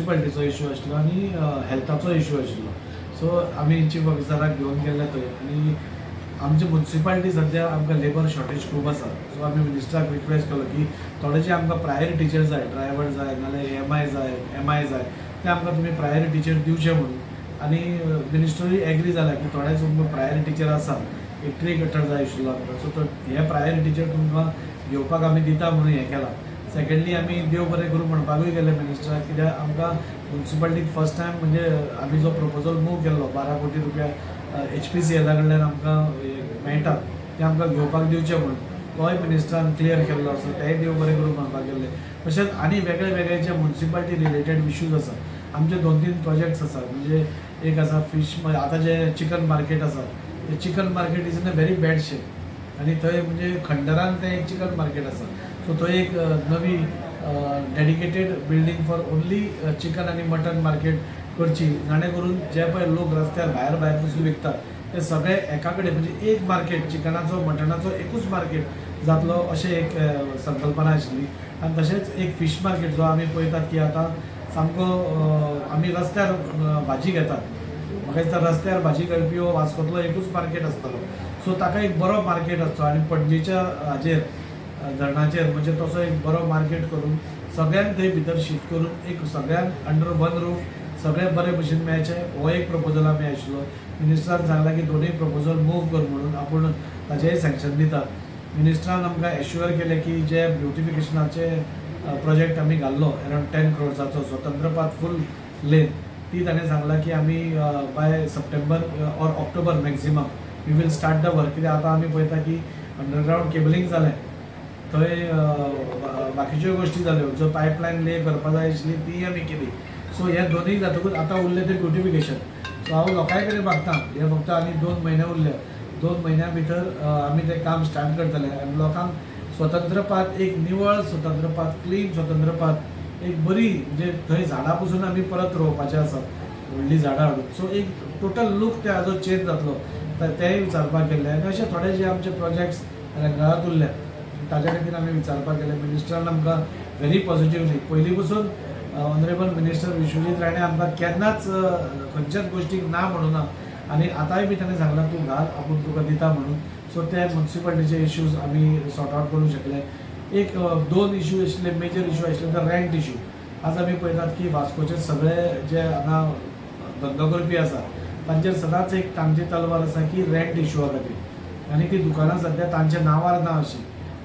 म्युन्सिपालिटीचो issue आशिल्लो आनी हेल्थाचो issue आशिल्लो. सो आमी चीफ ऑफिसराक घेवन गेल्ले थंय आनी आमची म्युन्सिपालिटी सद्या आमकां लेबर शॉर्टेज खूब आसा. सो आमी मिनिस्टराक रिक्वेस्ट केलो की थोडे जे आमकां प्रायर टिचर जाय, ड्रायव्हर जाय नाजाल्यार एम आय जाय ते आमकां तुमी प्रायर टिचर दिवचे म्हणून. आनी मिनिस्टरूय एग्री जाला की थोडे तुमकां प्रायर टीचर आसा, एक ट्री कटर जाय आशिल्लो आमकां. सो तो हे प्रायर टीचर तुमकां घेवपाक आमी दिता म्हणून हें केलां. सेकंडली आमी देव बरें करूं म्हणपाकूय गेले मिनिस्टराक, कित्याक आमकां म्युन्सिपालिटीक फर्स्ट टायम म्हणजे आमी जो प्रपोजल मूव केल्लो 12 कोटी रुपया HPCL कडल्यान आमकां मेळटा ते आमकां घेवपाक दिवचे म्हणून तोय मिनिस्टरान क्लियर केल्लो आसा. तेय देव बरें करूं म्हणपाक गेले. तशेंच आनी वेगळे वेगळे जे म्युन्सिपालिटी रिलेटेड इश्यूज आसा. आमचे 2-3 प्रोजेक्ट्स आसा. म्हणजे एक आसा फिश, आतां जे चिकन मार्केट आसा ते chicken market is in a very bad shape आनी थंय म्हणजे खंडरान तें एक चिकन मार्केट आसा. सो थंय एक नवी dedicated building for only chicken आनी मटन मार्केट करची, जाणे करून जे पळय लोक रस्त्यार भायर पसून विकतात ते सगळे एका कडेन म्हणजे एक मार्केट चिकनाचो मटनाचो एकूच मार्केट जातलो अशें एक संकल्पना आशिल्ली. आनी तशेंच एक फीश मार्केट जो आमी पळयतात की आतां सामको आमी रस्त्यार भाजी घेतात. म्हाका दिसता रस्त्यार भाजी घेवपी हो वास्कोतलो एकूच मार्केट आसतलो. सो ताका एक बरो मार्केट आसचो आनी पणजेच्या हाजेर धरणाचेर म्हणजे तसो एक बरो मार्केट करून सगळ्यांक थंय भितर शीफ्ट करून एक सगळ्यांक अंडर वन रूफ सगळे बरे भशेन मेळचे हो एक प्रपोजल आमी आशिल्लो. मिनिस्टरान सांगला की दोनूय प्रपोजल मूव कर म्हणून आपूण ताचेंय सँक्शन दिता. मिनिस्टरान आमकां एश्युअर केलें की जे ब्युटिफिकेशनाचे प्रोजेक्ट आमी घाल्लो अरावंड 10 crores स्वतंत्र पाथ फूल लेन ती ताणें सांगला की आमी by September or October maximum we will start the work. कित्याक आतां आमी पळयता की अंडरग्रावंड केबलिंग जालें, थंय बाकीच्यो गोश्टी जाल्यो, जो पायपलायन ले करपा जाय आशिल्ली ती आमी केली. सो हे दोनूय जातकूच आतां उरलें तें ब्युटिफिकेशन. सो हांव लोकांय कडेन मागता हे फक्त आनी 2 म्हयने उरले. 2 म्हयन्या भितर आमी तें काम स्टार्ट करतले आनी लोकांक स्वतंत्र पाथ एक निवळ स्वतंत्र पाथ, क्लीन स्वतंत्र पाथ, एक बरी म्हणजे थंय झाडां पसून आमी परत रोवपाचें आसा, व्हडलीं झाडां हाडून. सो एक टोटल लूक ते हाजो चेंज जातलो तेंय विचारपाक गेल्ले. आनी अशे थोडे जे आमचे प्रोजेक्ट्स रंगाळात उरले ताच्या खातीर आमी विचारपाक गेले. मिनिस्टरान आमकां व्हेरी पॉझिटिव्हली पयलीं पसून ऑनरेबल मिनिस्टर विश्वजीत राणे आमकां केन्नाच खंयच्याच गोश्टीक ना म्हणूं ना आनी आतांय बी ताणें सांगलां तूं घाल आपूण तुका दिता म्हणून. सो ते म्युन्सिपालिटीचे इश्यूज आमी सॉर्ट आवट करूंक शकले. एक 2 इश्यू आशिल्ले, मेजर इश्यू आशिल्ले तो रेंट इश्यू. आज आमी पळयतात की वास्कोचे सगळे जे हांगा धंदो करपी आसा तांचेर सदांच एक तांची तलवार आसा की रेंट इश्यूआ खातीर आनी ती दुकानां सद्या तांच्या नांवार ना अशी.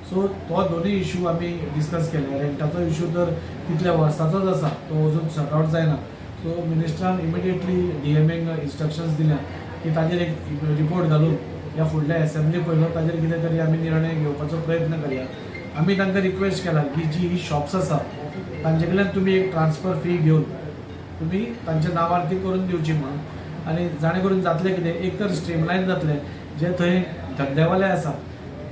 सो तो दोनूय इश्यू आमी डिस्कस केले. रेंटाचो इश्यू तर कितल्या वर्सांचोच आसा, तो अजून सॉर्ट आवट जायना. सो मिनिस्टरान इमिडिएटली DMAक इन्स्ट्रक्शन्स दिल्या की ताजेर एक रिपोर्ट घालून ह्या फुडल्या असेंब्ली पयलो ताजेर कितें तरी आमी निर्णय घेवपाचो प्रयत्न करया. आमी तांकां रिक्वेस्ट केला की जी ही शॉप्स आसा तांचे कडल्यान तुमी एक ट्रान्सफर फी घेवन तुमी तांच्या नांवार ती करून दिवची म्हणून. आनी जाणे करून जातलें कितें, एक तर स्ट्रीमलायन जातलें, जे थंय धंदेवाले आसा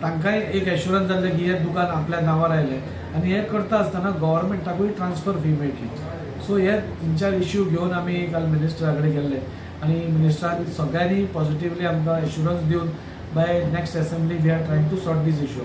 तांकांय एक एश्युरन्स जातलें की हें दुकान आपल्या नांवार आयलें आनी हें करता आसतना गव्हर्मेंटाकूय ट्रान्सफर फी मेळटली. सो हे 3-4 इश्यू घेवन आमी काल मिनिस्टरा कडेन गेल्ले आनी मिनिस्टरान सगळ्यांनी पॉझिटिव्हली आमकां एश्युरन्स दिवन by next assembly we are trying to sort this issue.